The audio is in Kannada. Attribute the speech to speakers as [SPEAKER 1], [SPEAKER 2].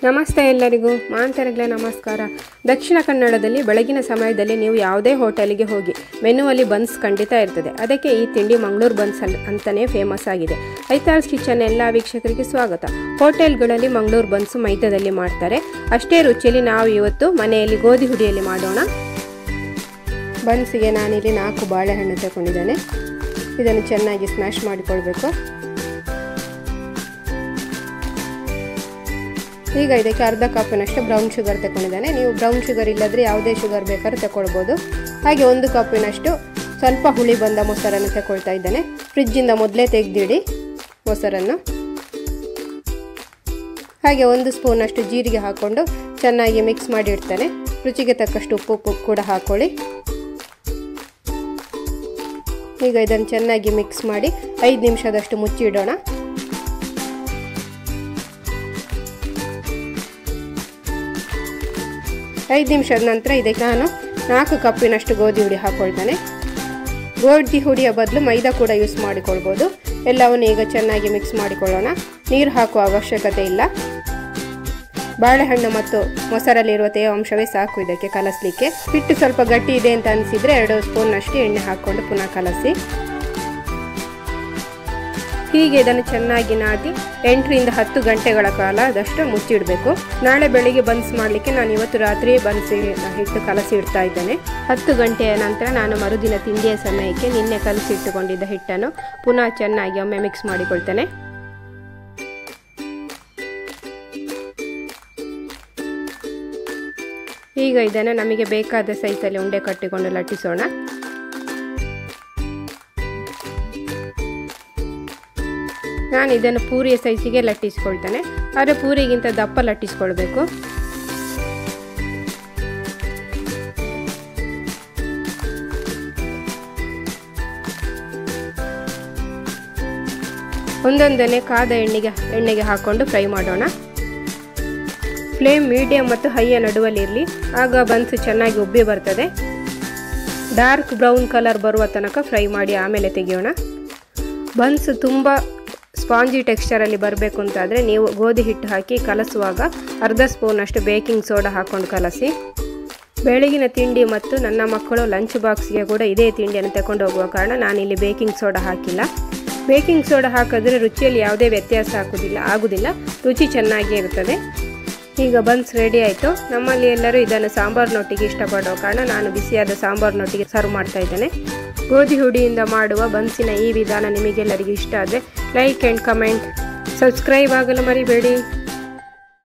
[SPEAKER 1] ನಮಸ್ತೆ ಎಲ್ಲರಿಗೂ ಮಾಂತರಗಳ ನಮಸ್ಕಾರ. ದಕ್ಷಿಣ ಕನ್ನಡದಲ್ಲಿ ಬೆಳಗಿನ ಸಮಯದಲ್ಲಿ ನೀವು ಯಾವುದೇ ಹೋಟೆಲಿಗೆ ಹೋಗಿ ಮೆನುವಲ್ಲಿ ಬನ್ಸ್ ಖಂಡಿತ ಇರ್ತದೆ. ಅದಕ್ಕೆ ಈ ತಿಂಡಿ ಮಂಗಳೂರು ಬನ್ಸ್ ಅಂತಲೇ ಫೇಮಸ್ ಆಗಿದೆ. ಐತಾಳ್ಸ್ ಕಿಚನ್ ಎಲ್ಲ ವೀಕ್ಷಕರಿಗೆ ಸ್ವಾಗತ. ಹೋಟೆಲ್ಗಳಲ್ಲಿ ಮಂಗಳೂರು ಬನ್ಸ್ ಮೈದಾದಲ್ಲಿ ಮಾಡ್ತಾರೆ. ಅಷ್ಟೇ ರುಚಿಯಲ್ಲಿ ನಾವು ಇವತ್ತು ಮನೆಯಲ್ಲಿ ಗೋಧಿ ಹುಡಿಯಲ್ಲಿ ಮಾಡೋಣ. ಬನ್ಸಿಗೆ ನಾನಿಲ್ಲಿ 4 ಬಾಳೆಹಣ್ಣು ತಗೊಂಡಿದ್ದೇನೆ. ಇದನ್ನು ಚೆನ್ನಾಗಿ ಸ್ಮ್ಯಾಶ್ ಮಾಡಿಕೊಳ್ಬೇಕು. ಈಗ ಇದಕ್ಕೆ ಅರ್ಧ ಕಪ್ಪಿನಷ್ಟು ಬ್ರೌನ್ ಶುಗರ್ ತಗೊಂಡಿದ್ದೇನೆ. ನೀವು ಬ್ರೌನ್ ಶುಗರ್ ಇಲ್ಲದ್ರೆ ಯಾವುದೇ ಶುಗರ್ ಬೇಕಾದ್ರೂ ತಗೊಳ್ಬೋದು. ಹಾಗೆ 1 ಕಪ್ಪಿನಷ್ಟು ಸ್ವಲ್ಪ ಹುಳಿ ಬಂದ ಮೊಸರನ್ನು ತಗೊಳ್ತಾ ಇದ್ದೇನೆ. ಫ್ರಿಜ್ಜಿಂದ ಮೊದಲೇ ತೆಗೆದಿಡಿ ಮೊಸರನ್ನು. ಹಾಗೆ 1 ಸ್ಪೂನಷ್ಟು ಜೀರಿಗೆ ಹಾಕ್ಕೊಂಡು ಚೆನ್ನಾಗಿ ಮಿಕ್ಸ್ ಮಾಡಿ ಇಡ್ತೇನೆ. ರುಚಿಗೆ ತಕ್ಕಷ್ಟು ಉಪ್ಪು ಕೂಡ ಹಾಕೊಳ್ಳಿ. ಈಗ ಇದನ್ನು ಚೆನ್ನಾಗಿ ಮಿಕ್ಸ್ ಮಾಡಿ 5 ನಿಮಿಷದಷ್ಟು ಮುಚ್ಚಿ ಇಡೋಣ. 5 ನಿಮಿಷದ ನಂತರ ಇದಕ್ಕೆ ನಾನು 4 ಕಪ್ಪಿನಷ್ಟು ಗೋಧಿ ಹುಡಿ ಹಾಕ್ಕೊಳ್ತೇನೆ. ಗೋಧಿ ಹುಡಿಯ ಬದಲು ಮೈದಾ ಕೂಡ ಯೂಸ್ ಮಾಡಿಕೊಳ್ಬೋದು. ಎಲ್ಲವನ್ನು ಈಗ ಚೆನ್ನಾಗಿ ಮಿಕ್ಸ್ ಮಾಡಿಕೊಳ್ಳೋಣ. ನೀರು ಹಾಕುವ ಅವಶ್ಯಕತೆ ಇಲ್ಲ. ಬಾಳೆಹಣ್ಣು ಮತ್ತು ಮೊಸರಲ್ಲಿರುವ ತೇವಾಂಶವೇ ಸಾಕು ಇದಕ್ಕೆ ಕಲಸಲಿಕ್ಕೆ. ಹಿಟ್ಟು ಸ್ವಲ್ಪ ಗಟ್ಟಿ ಇದೆ ಅಂತ ಅನಿಸಿದರೆ 2 ಸ್ಪೂನ್ನಷ್ಟು ಎಣ್ಣೆ ಹಾಕ್ಕೊಂಡು ಪುನಃ ಕಲಸಿ. ಹೀಗೆ ಇದನ್ನು ಚೆನ್ನಾಗಿ ನಾದಿ 8 ರಿಂದ 10 ಗಂಟೆಗಳ ಕಾಲ ಅದಷ್ಟು ಮುಚ್ಚಿಡಬೇಕು. ನಾಳೆ ಬೆಳಿಗ್ಗೆ ಬನ್ಸ್ ಮಾಡಲಿಕ್ಕೆ ನಾನು ಇವತ್ತು ರಾತ್ರಿ ಬನ್ಸಿ ಹಿಟ್ಟು ಕಲಸಿ ಇಡ್ತಾ ಇದ್ದೇನೆ. 10 ಗಂಟೆಯ ನಂತರ ನಾನು ಮರುದಿನ ತಿಂಡಿಯ ಸಮಯಕ್ಕೆ ನಿನ್ನೆ ಕಲಸಿ ಇಟ್ಟುಕೊಂಡಿದ್ದ ಹಿಟ್ಟನ್ನು ಪುನಃ ಚೆನ್ನಾಗಿ ಒಮ್ಮೆ ಮಿಕ್ಸ್ ಮಾಡಿಕೊಳ್ತೇನೆ. ಈಗ ಇದನ್ನು ನಮಗೆ ಬೇಕಾದ ಸೈಜಲ್ಲಿ ಉಂಡೆ ಕಟ್ಟಿಕೊಂಡು ಲಟ್ಟಿಸೋಣ. ನಾನು ಇದನ್ನು ಪೂರಿಯ ಸೈಜಿಗೆ ಲಟ್ಟಿಸ್ಕೊಳ್ತೇನೆ. ಆದರೆ ಪೂರಿಗಿಂತ ದಪ್ಪ ಲಟ್ಟಿಸ್ಕೊಳ್ಬೇಕು. ಒಂದೊಂದನ್ನೇ ಕಾದ ಎಣ್ಣೆಗೆ ಹಾಕ್ಕೊಂಡು ಫ್ರೈ ಮಾಡೋಣ. ಫ್ಲೇಮ್ ಮೀಡಿಯಂ ಮತ್ತು ಹೈಯ ನಡುವಲ್ಲಿರಲಿ. ಆಗ ಬನ್ಸ್ ಚೆನ್ನಾಗಿ ಉಬ್ಬಿ ಬರ್ತದೆ. ಡಾರ್ಕ್ ಬ್ರೌನ್ ಕಲರ್ ಬರುವ ತನಕ ಫ್ರೈ ಮಾಡಿ ಆಮೇಲೆ ತೆಗೆಯೋಣ. ಬನ್ಸ್ ತುಂಬ ಸ್ಪಾಂಜಿ ಟೆಕ್ಸ್ಚರಲ್ಲಿ ಬರಬೇಕು ಅಂತಾದರೆ ನೀವು ಗೋಧಿ ಹಿಟ್ಟು ಹಾಕಿ ಕಲಸುವಾಗ ಅರ್ಧ ಸ್ಪೂನಷ್ಟು ಬೇಕಿಂಗ್ ಸೋಡಾ ಹಾಕ್ಕೊಂಡು ಕಲಸಿ. ಬೆಳಗಿನ ತಿಂಡಿ ಮತ್ತು ನನ್ನ ಮಕ್ಕಳು ಲಂಚ್ ಬಾಕ್ಸ್ಗೆ ಕೂಡ ಇದೇ ತಿಂಡಿಯನ್ನು ತಗೊಂಡು ಹೋಗುವ ಕಾರಣ ನಾನಿಲ್ಲಿ ಬೇಕಿಂಗ್ ಸೋಡಾ ಹಾಕಿಲ್ಲ. ಬೇಕಿಂಗ್ ಸೋಡಾ ಹಾಕಿದ್ರೆ ರುಚಿಯಲ್ಲಿ ಯಾವುದೇ ವ್ಯತ್ಯಾಸ ಆಗುವುದಿಲ್ಲ. ರುಚಿ ಚೆನ್ನಾಗೇ ಇರುತ್ತದೆ. ಈಗ ಬನ್ಸ್ ರೆಡಿ ಆಯಿತು. ನಮ್ಮಲ್ಲಿ ಎಲ್ಲರೂ ಇದನ್ನು ಸಾಂಬಾರಿನೊಟ್ಟಿಗೆ ಇಷ್ಟಪಡೋ ಕಾರಣ ನಾನು ಬಿಸಿಯಾದ ಸಾಂಬಾರಿನೊಟ್ಟಿಗೆ ಸರ್ವ್ ಮಾಡ್ತಾ ಇದ್ದೇನೆ. ಗೋಧಿ ಹುಡಿಯಿಂದ ಮಾಡುವ ಬನ್ಸಿನ ಈ ವಿಧಾನ ನಿಮಗೆಲ್ಲರಿಗೂ ಇಷ್ಟ ಆದರೆ ಲೈಕ್ ಆ್ಯಂಡ್ ಕಮೆಂಟ್, ಸಬ್ಸ್ಕ್ರೈಬ್ ಆಗಲು ಮರಿಬೇಡಿ.